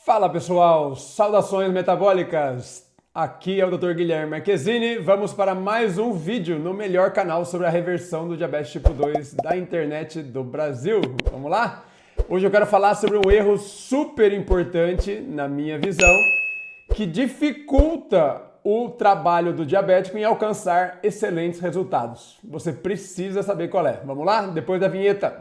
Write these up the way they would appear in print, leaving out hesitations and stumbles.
Fala pessoal, saudações metabólicas! Aqui é o Dr. Guilherme Marquezini. Vamos para mais um vídeo no melhor canal sobre a reversão do diabetes tipo 2 da internet do Brasil. Vamos lá? Hoje eu quero falar sobre um erro super importante, na minha visão, que dificulta o trabalho do diabético em alcançar excelentes resultados. Você precisa saber qual é. Vamos lá? Depois da vinheta.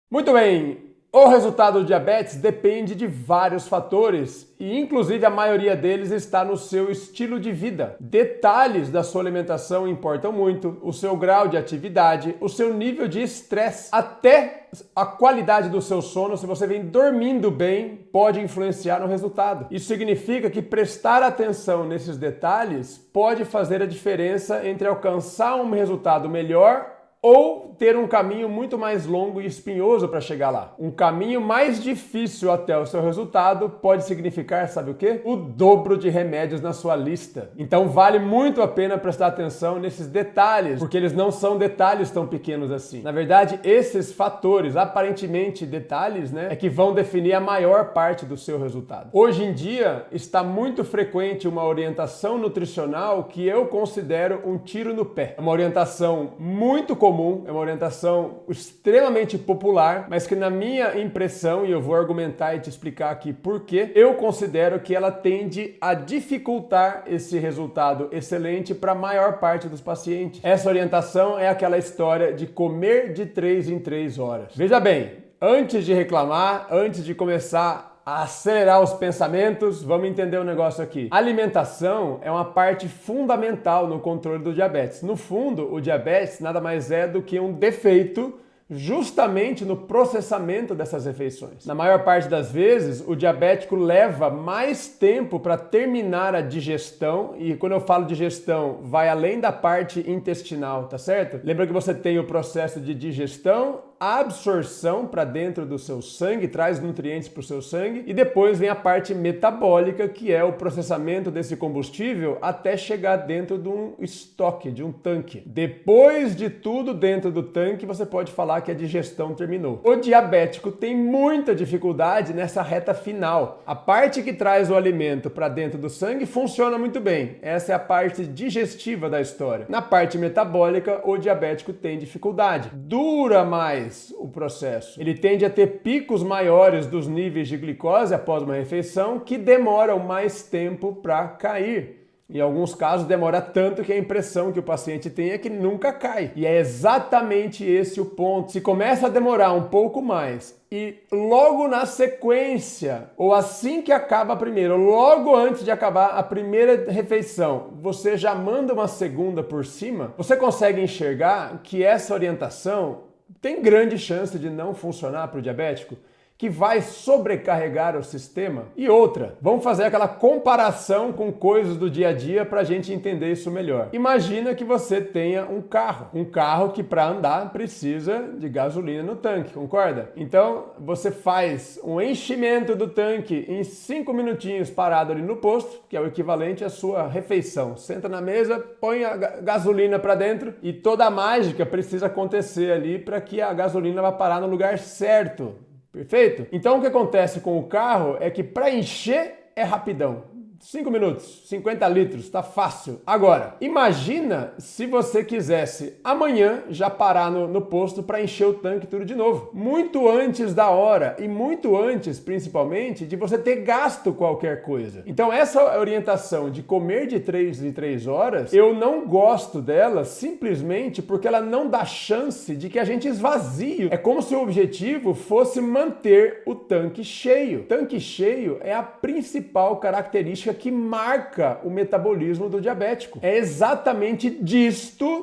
Muito bem! O resultado do diabetes depende de vários fatores e, inclusive, a maioria deles está no seu estilo de vida. Detalhes da sua alimentação importam muito, o seu grau de atividade, o seu nível de estresse, até a qualidade do seu sono, se você vem dormindo bem, pode influenciar no resultado. Isso significa que prestar atenção nesses detalhes pode fazer a diferença entre alcançar um resultado melhor ou ter um caminho muito mais longo e espinhoso para chegar lá. Um caminho mais difícil até o seu resultado pode significar, sabe o quê? O dobro de remédios na sua lista. Então vale muito a pena prestar atenção nesses detalhes, porque eles não são detalhes tão pequenos assim. Na verdade, esses fatores, aparentemente detalhes, é que vão definir a maior parte do seu resultado. Hoje em dia, está muito frequente uma orientação nutricional que eu considero um tiro no pé. É uma orientação muito comum, é uma orientação extremamente popular, mas que na minha impressão, e eu vou argumentar e te explicar aqui por quê, eu considero que ela tende a dificultar esse resultado excelente para a maior parte dos pacientes. Essa orientação é aquela história de comer de 3 em 3 horas. Veja bem, antes de reclamar, antes de começar a acelerar os pensamentos, vamos entender um negócio aqui. A alimentação é uma parte fundamental no controle do diabetes. No fundo, o diabetes nada mais é do que um defeito justamente no processamento dessas refeições. Na maior parte das vezes, o diabético leva mais tempo para terminar a digestão, e quando eu falo digestão, vai além da parte intestinal, tá certo? Lembra que você tem o processo de digestão, a absorção para dentro do seu sangue, traz nutrientes para o seu sangue, e depois vem a parte metabólica, que é o processamento desse combustível até chegar dentro de um estoque, de um tanque. Depois de tudo dentro do tanque, você pode falar que a digestão terminou. O diabético tem muita dificuldade nessa reta final. A parte que traz o alimento para dentro do sangue funciona muito bem. Essa é a parte digestiva da história. Na parte metabólica, o diabético tem dificuldade. Dura mais o processo. Ele tende a ter picos maiores dos níveis de glicose após uma refeição que demoram mais tempo para cair. Em alguns casos demora tanto que a impressão que o paciente tem é que nunca cai. E é exatamente esse o ponto. Se começa a demorar um pouco mais e logo na sequência, ou assim que acaba a primeira, ou logo antes de acabar a primeira refeição, você já manda uma segunda por cima, você consegue enxergar que essa orientação tem grande chance de não funcionar para o diabético, que vai sobrecarregar o sistema. E outra, vamos fazer aquela comparação com coisas do dia a dia para a gente entender isso melhor. Imagina que você tenha um carro que para andar precisa de gasolina no tanque, concorda? Então você faz um enchimento do tanque em 5 minutinhos parado ali no posto, que é o equivalente à sua refeição. Senta na mesa, põe a gasolina para dentro e toda a mágica precisa acontecer ali para que a gasolina vá parar no lugar certo. Perfeito? Então o que acontece com o carro é que para encher é rapidão. 5 minutos, 50 litros, tá fácil. Agora, imagina se você quisesse amanhã já parar no posto para encher o tanque tudo de novo. Muito antes da hora e muito antes, principalmente, de você ter gasto qualquer coisa. Então essa orientação de comer de 3 em 3 horas, eu não gosto dela simplesmente porque ela não dá chance de que a gente esvazie. É como se o objetivo fosse manter o tanque cheio. Tanque cheio é a principal característica que marca o metabolismo do diabético. É exatamente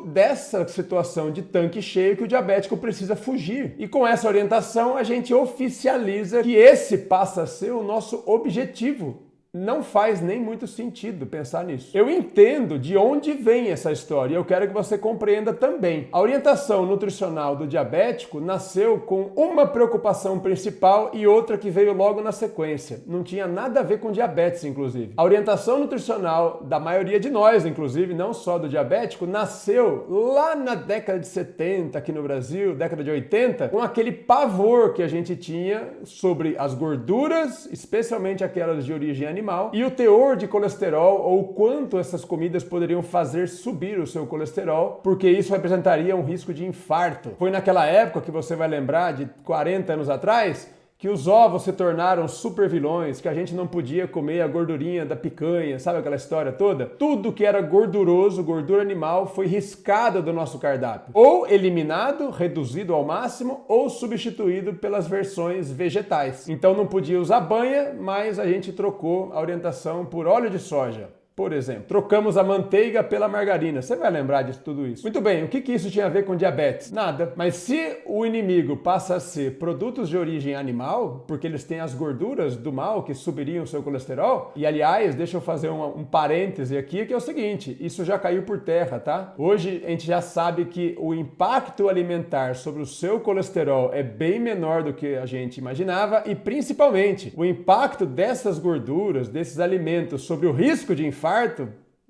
dessa situação de tanque cheio que o diabético precisa fugir. E com essa orientação a gente oficializa que esse passa a ser o nosso objetivo não faz nem muito sentido pensar nisso. Eu entendo de onde vem essa história e eu quero que você compreenda também. A orientação nutricional do diabético nasceu com uma preocupação principal e outra que veio logo na sequência. Não tinha nada a ver com diabetes, inclusive. A orientação nutricional da maioria de nós, inclusive, não só do diabético, nasceu lá na década de 70 aqui no Brasil, década de 80, com aquele pavor que a gente tinha sobre as gorduras, especialmente aquelas de origem animal, e o teor de colesterol ou o quanto essas comidas poderiam fazer subir o seu colesterol, porque isso representaria um risco de infarto. Foi naquela época que você vai lembrar, de 40 anos atrás, que os ovos se tornaram super vilões, que a gente não podia comer a gordurinha da picanha, sabe aquela história toda? Tudo que era gorduroso, gordura animal, foi riscado do nosso cardápio. Ou eliminado, reduzido ao máximo, ou substituído pelas versões vegetais. Então não podia usar banha, mas a gente trocou a orientação por óleo de soja. Por exemplo, trocamos a manteiga pela margarina. Você vai lembrar de tudo isso. Muito bem, o que isso tinha a ver com diabetes? Nada. Mas se o inimigo passa a ser produtos de origem animal, porque eles têm as gorduras do mal que subiriam o seu colesterol, e aliás, deixa eu fazer um parêntese aqui, que é o seguinte, isso já caiu por terra, tá? Hoje a gente já sabe que o impacto alimentar sobre o seu colesterol é bem menor do que a gente imaginava e principalmente o impacto dessas gorduras, desses alimentos sobre o risco de infarto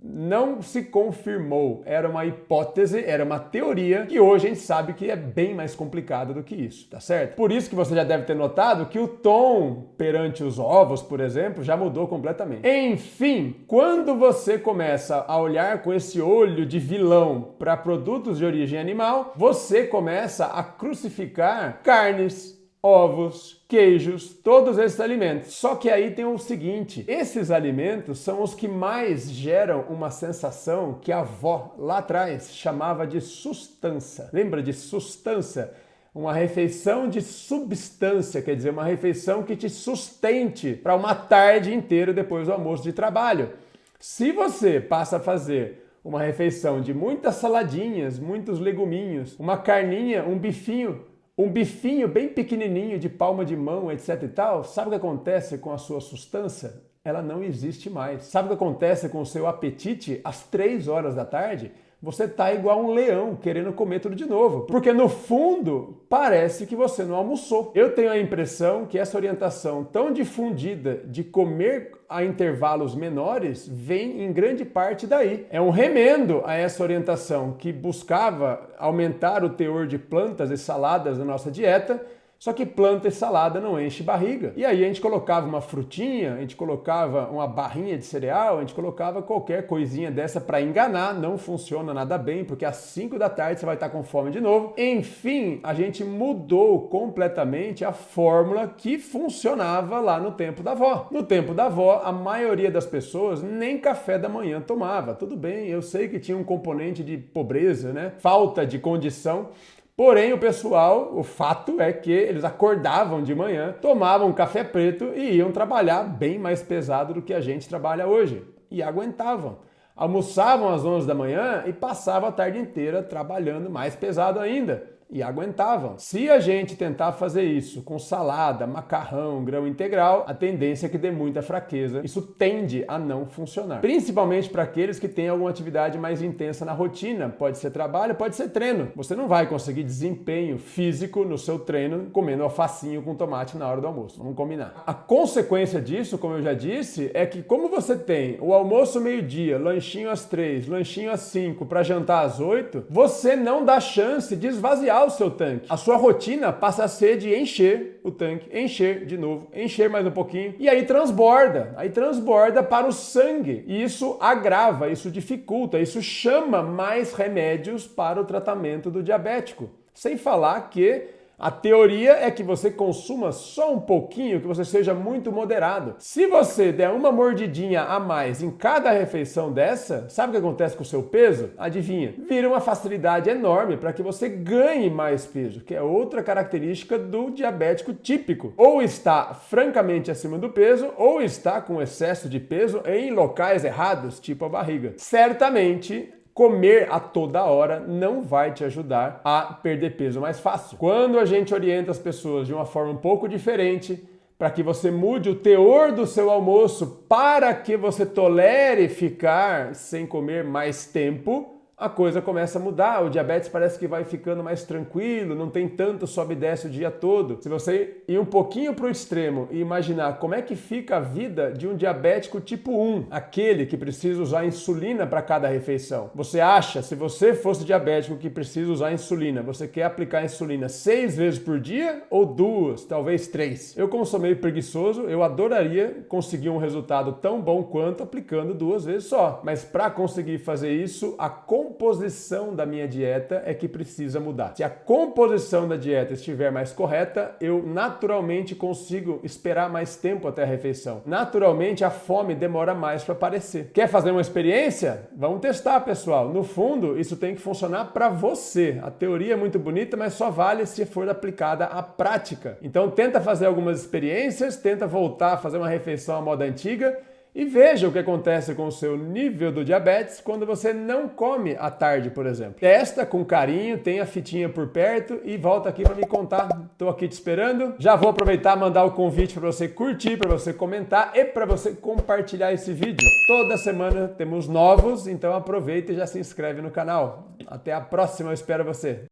não se confirmou. Era uma hipótese, era uma teoria que hoje a gente sabe que é bem mais complicado do que isso, tá certo? Por isso que você já deve ter notado que o tom perante os ovos, por exemplo, já mudou completamente. Enfim, quando você começa a olhar com esse olho de vilão para produtos de origem animal, você começa a crucificar carnes, ovos, queijos, todos esses alimentos. Só que aí tem o seguinte, esses alimentos são os que mais geram uma sensação que a avó lá atrás chamava de sustância. Lembra de sustância? Uma refeição de substância, quer dizer, uma refeição que te sustente para uma tarde inteira depois do almoço de trabalho. Se você passa a fazer uma refeição de muitas saladinhas, muitos leguminhos, uma carninha, um bifinho bem pequenininho de palma de mão, etc e tal, sabe o que acontece com a sua sustância? Ela não existe mais. Sabe o que acontece com o seu apetite às 3 horas da tarde? Você tá igual um leão querendo comer tudo de novo, porque no fundo parece que você não almoçou. Eu tenho a impressão que essa orientação tão difundida de comer a intervalos menores vem em grande parte daí. É um remendo a essa orientação que buscava aumentar o teor de plantas e saladas na nossa dieta, só que planta e salada não enche barriga. E aí a gente colocava uma frutinha, a gente colocava uma barrinha de cereal, a gente colocava qualquer coisinha dessa para enganar, não funciona nada bem, porque às 5 da tarde você vai estar com fome de novo. Enfim, a gente mudou completamente a fórmula que funcionava lá no tempo da avó. No tempo da avó, a maioria das pessoas nem café da manhã tomava. Tudo bem, eu sei que tinha um componente de pobreza, né? Falta de condição. Porém, o fato é que eles acordavam de manhã, tomavam um café preto e iam trabalhar bem mais pesado do que a gente trabalha hoje. E aguentavam. Almoçavam às 11 da manhã e passavam a tarde inteira trabalhando mais pesado ainda. E aguentavam. Se a gente tentar fazer isso com salada, macarrão, grão integral, a tendência é que dê muita fraqueza. Isso tende a não funcionar. Principalmente para aqueles que têm alguma atividade mais intensa na rotina. Pode ser trabalho, pode ser treino. Você não vai conseguir desempenho físico no seu treino comendo alfacinho com tomate na hora do almoço. Vamos combinar. A consequência disso, como eu já disse, é que como você tem o almoço meio-dia, lanchinho às 3, lanchinho às 5, para jantar às 8, você não dá chance de esvaziar o seu tanque. A sua rotina passa a ser de encher o tanque, encher de novo, encher mais um pouquinho e aí transborda para o sangue. E isso agrava, isso dificulta, isso chama mais remédios para o tratamento do diabético. Sem falar que a teoria é que você consuma só um pouquinho, que você seja muito moderado. Se você der uma mordidinha a mais em cada refeição dessa, sabe o que acontece com o seu peso? Adivinha? Vira uma facilidade enorme para que você ganhe mais peso, que é outra característica do diabético típico. Ou está francamente acima do peso, ou está com excesso de peso em locais errados, tipo a barriga. Certamente, comer a toda hora não vai te ajudar a perder peso mais fácil. Quando a gente orienta as pessoas de uma forma um pouco diferente, para que você mude o teor do seu almoço, para que você tolere ficar sem comer mais tempo, a coisa começa a mudar. O diabetes parece que vai ficando mais tranquilo, não tem tanto sobe e desce o dia todo. Se você ir um pouquinho para o extremo e imaginar como é que fica a vida de um diabético tipo 1, aquele que precisa usar insulina para cada refeição. Você acha, se você fosse diabético que precisa usar insulina, você quer aplicar insulina 6 vezes por dia ou 2, talvez 3? Eu, como sou meio preguiçoso, eu adoraria conseguir um resultado tão bom quanto aplicando 2 vezes só. Mas para conseguir fazer isso, a composição da minha dieta é que precisa mudar. Se a composição da dieta estiver mais correta, eu naturalmente consigo esperar mais tempo até a refeição. Naturalmente, a fome demora mais para aparecer. Quer fazer uma experiência? Vamos testar, pessoal. No fundo, isso tem que funcionar para você. A teoria é muito bonita, mas só vale se for aplicada à prática. Então, tenta fazer algumas experiências, tenta voltar a fazer uma refeição à moda antiga, e veja o que acontece com o seu nível do diabetes quando você não come à tarde, por exemplo. Testa com carinho, tenha a fitinha por perto e volta aqui para me contar. Estou aqui te esperando. Já vou aproveitar e mandar o convite para você curtir, para você comentar e para você compartilhar esse vídeo. Toda semana temos novos, então aproveita e já se inscreve no canal. Até a próxima, eu espero você.